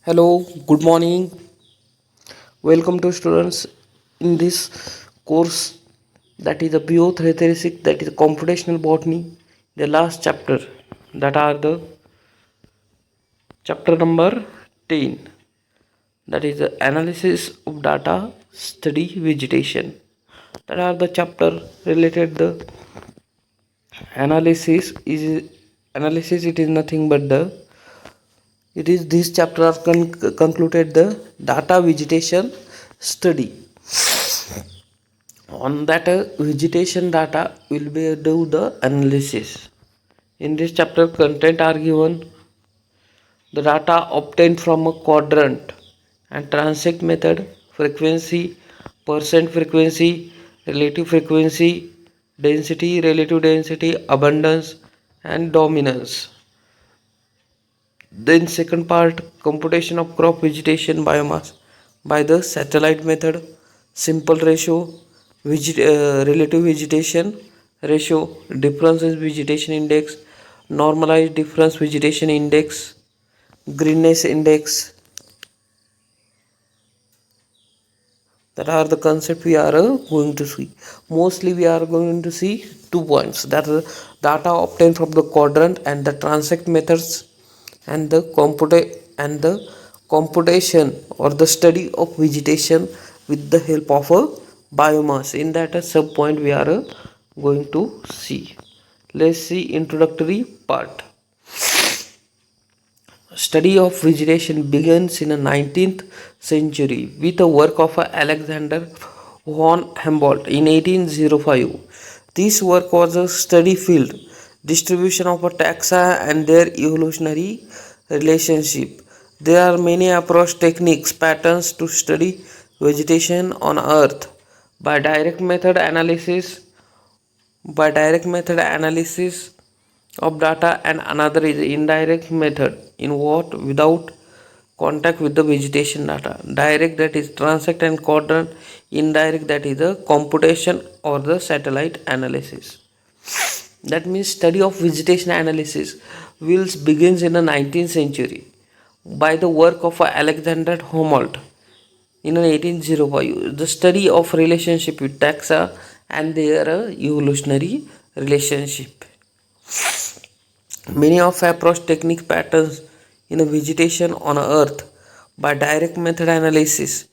Hello, good morning. Welcome to students in this course that is the bio-336, that is computational botany, the last chapter, that are the chapter number 10, that is the analysis of data, study vegetation. That are the chapter related the analysis. It is nothing but the it is this chapter are concluded the data vegetation study. On that vegetation data will be do the analysis. In this chapter content are given the data obtained from a quadrant and transect method, frequency, percent frequency, relative frequency, density, relative density, abundance and dominance. Then second part, computation of crop vegetation biomass by the satellite method, simple ratio, relative vegetation ratio, difference in vegetation index, normalized difference vegetation index, greenness index. That are the concept we are going to see. Mostly we are going to see 2 points, that is data obtained from the quadrant and the transect methods and the computation or the study of vegetation with the help of a biomass. In that sub point we are going to see. Let's see introductory part. Study of vegetation begins in the 19th century with the work of Alexander von Humboldt in 1805. This work was a study field, distribution of a taxa and their evolutionary relationship. There are many approach techniques, patterns to study vegetation on Earth. By direct method analysis, by direct method analysis of data, and another is indirect method in what without contact with the vegetation data. Direct, that is transect and quadrant. Indirect, that is the computation or the satellite analysis. That means study of vegetation analysis wills begins in the 19th century by the work of Alexander Humboldt in 1805. The study of relationship with taxa and their evolutionary relationship. Many of approach technique patterns in a vegetation on Earth by direct method analysis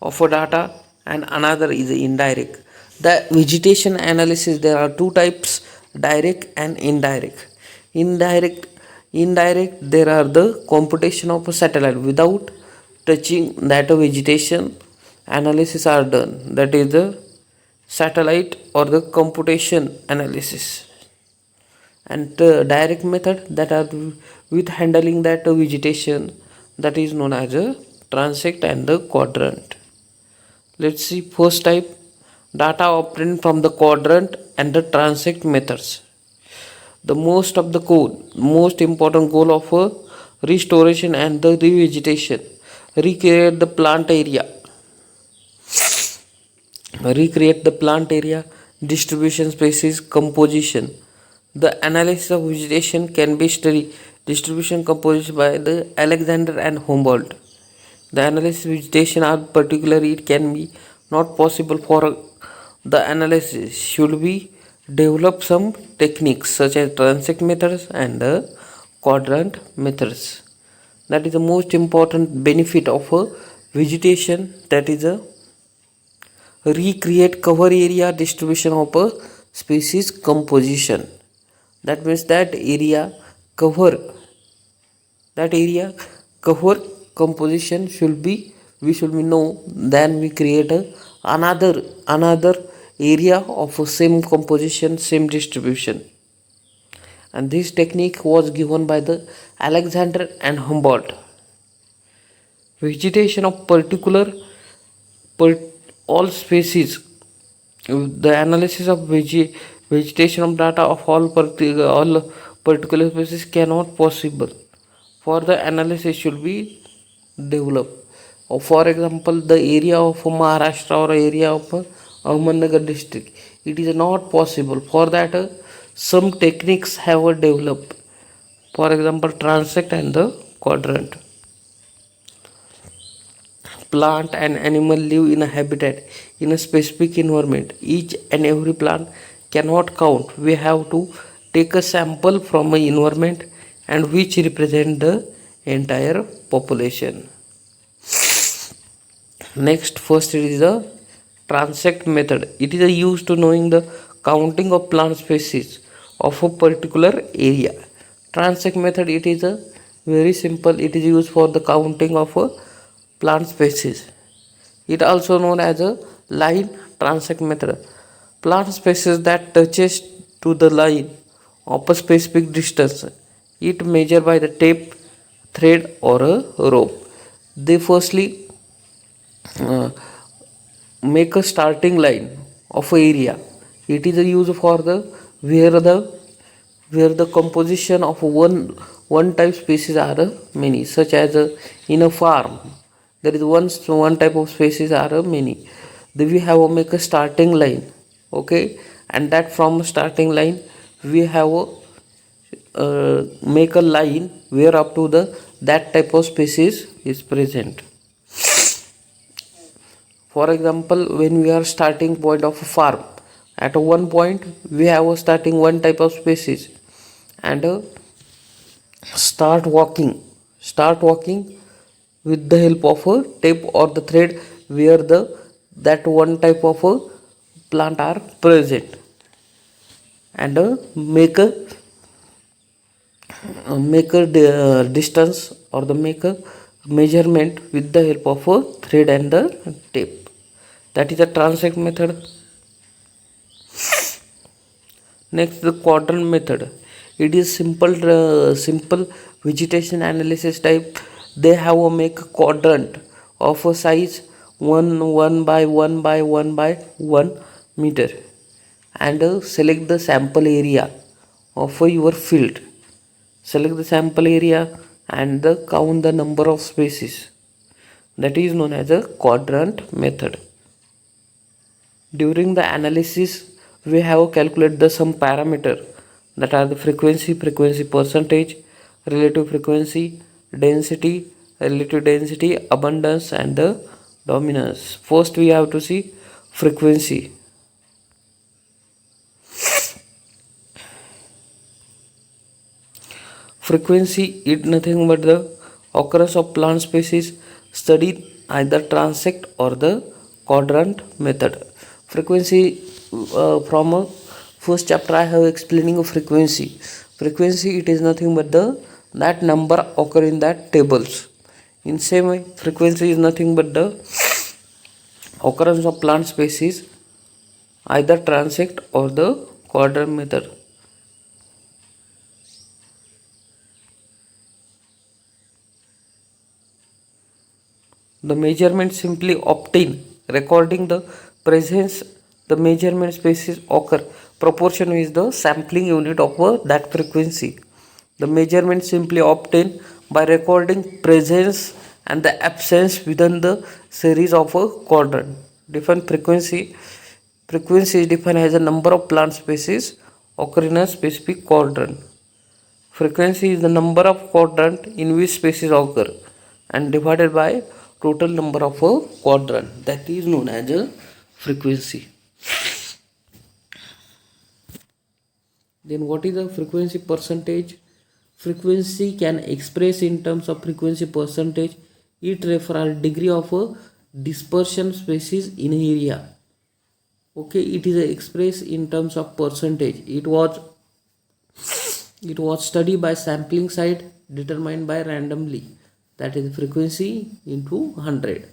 of a data, and another is indirect. The vegetation analysis, there are two types, direct and indirect. Indirect, there are the computation of a satellite without touching that vegetation analysis are done. That is the satellite or the computation analysis. And the direct method, that are with handling that vegetation, that is known as a transect and the quadrant. Let's see first type, data obtained from the quadrant and the transect methods. The most important goal of a restoration and the revegetation, recreate the plant area, distribution, species, composition. The analysis of vegetation can be studied distribution composition by the Alexander and Humboldt. The analysis of vegetation are particularly it can be not possible for the analysis should be develop some techniques such as transect methods and the quadrant methods. That is the most important benefit of a vegetation, that is a recreate cover area distribution of a species composition. That means cover that area cover composition should be, we should be know, then we create another area of a same composition, same distribution. And this technique was given by the Alexander and Humboldt. Vegetation of all species, the analysis of vegetation of data of all particular species cannot possible. For the analysis should be developed. Or for example, the area of Maharashtra or area of Ahmednagar district, it is not possible. For that, some techniques have developed. For example, transect and the quadrant. plant and animal live in a habitat in a specific environment. Each and every plant cannot count. We have to take a sample from an environment and which represent the entire population. Next, first it is the transect method. It is a used to knowing the counting of plant species of a particular area. Transect method, it is a very simple. It is used for the counting of a plant species. It also known as a line transect method. Plant species that touches to the line of a specific distance. It measured by the tape, thread or a rope. They firstly uh, make a starting line of a area. It is a use for the where the composition of one type species are many, such as in a farm there is one type of species are many. Then we have make a starting line, okay, and that from starting line we have make a line where up to the that type of species is present. For example, when we are starting point of a farm, at one point we have a starting one type of species and start walking start walking with the help of a tape or the thread where the that one type of a plant are present, and make a distance or the make a measurement with the help of a thread and the tape. That is the transect method. Next, the quadrant method. It is simple vegetation analysis type. They have a make a quadrant of a size 1 by 1 by 1 by 1 meter, and select the sample area of your field. Select the sample area and count the number of species. That is known as a quadrant method. During the analysis we have calculated the some parameter that are the frequency percentage, relative frequency, density, relative density, abundance and the dominance. First we have to see frequency. Frequency is nothing but the occurrence of plant species studied either transect or the quadrant method. Frequency, from a first chapter I have explaining of frequency. Frequency, it is nothing but the that number occur in that tables. In same way, frequency is nothing but the occurrence of plant species either transect or the quadrant method. The measurement simply obtain recording the presence. The measurement species occur proportion is the sampling unit of that frequency. The measurement simply obtained by recording presence and the absence within the series of a quadrant. Different frequency. Frequency is defined as a number of plant species occur in a specific quadrant. Frequency is the number of quadrant in which species occur and divided by total number of a quadrant. That is known as a frequency. Then what is the frequency percentage? Frequency can express in terms of frequency percentage. It refers degree of a dispersion species in area. Okay, it is expressed in terms of percentage. It was studied by sampling site determined by randomly. That is frequency into 100.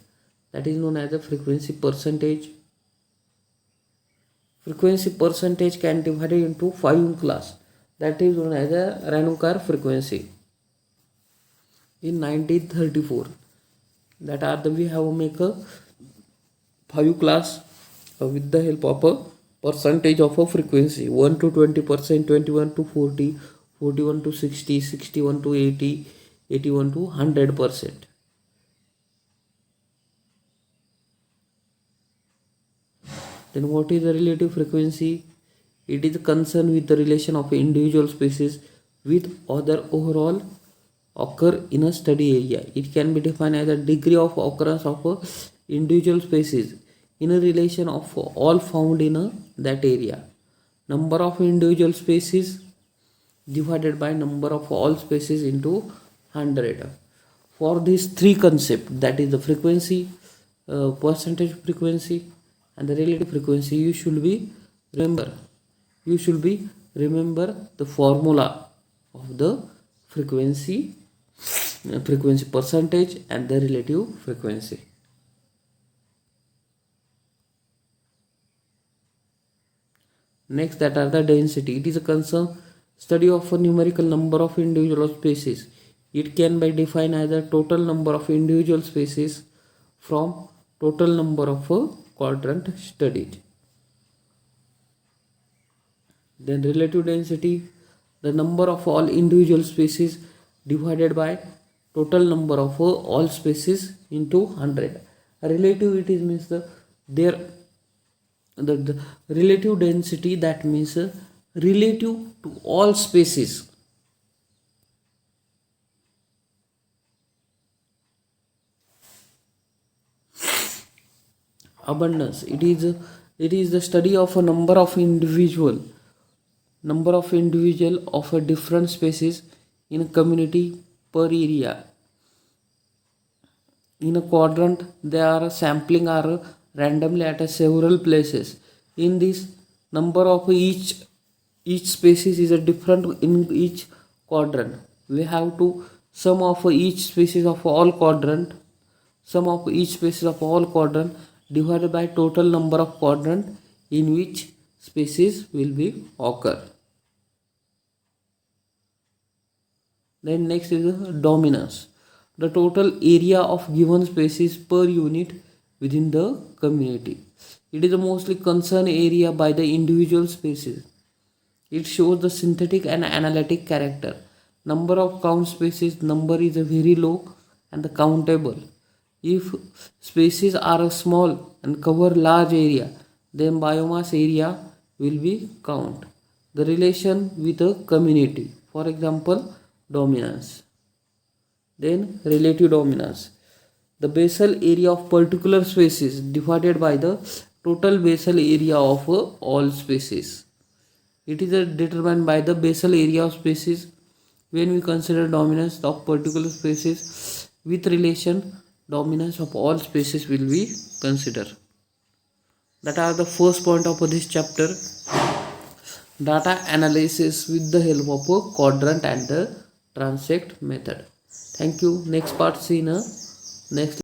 That is known as the frequency percentage. Frequency percentage can be divided into 5 class. That is known as a Ranukar frequency. In 1934, that are the we have make a 5 class with the help of a percentage of a frequency 1 to 20%, 21 to 40, 41 to 60, 61 to 80, 81 to 100%. Then what is the relative frequency? It is concerned with the relation of individual species with other overall occur in a study area. It can be defined as the degree of occurrence of a individual species in a relation of all found in that area. Number of individual species divided by number of all species into 100. For these three concepts, that is the frequency, percentage frequency and the relative frequency, you should be remember the formula of the frequency, frequency percentage and the relative frequency. Next, that are the density. It is a concern study of a numerical number of individual species. It can be defined as the total number of individual species from total number of quadrant studied. Then relative density, the number of all individual species divided by total number of all species into 100. Relative, it is means the relative density, that means relative to all species. Abundance, it is the study of a number of individual of a different species in a community per area. In a quadrant, there are sampling are randomly at several places. In this, number of each species is a different in each quadrant. We have to sum of each species of all quadrant divided by total number of quadrant in which species will be occur. Then next is dominance, the total area of given species per unit within the community. It is a mostly concerned area by the individual species. It shows the synthetic and analytic character. Number of count species, number is very low and the countable. If species are small and cover large area, then biomass area will be count. The relation with a community, for example, dominance. Then relative dominance, the basal area of particular species divided by the total basal area of all species. It is determined by the basal area of species. When we consider dominance of particular species with relation, dominance of all species will be considered. That are the first point of this chapter, data analysis with the help of a quadrant and the transect method. Thank you. Next part see in next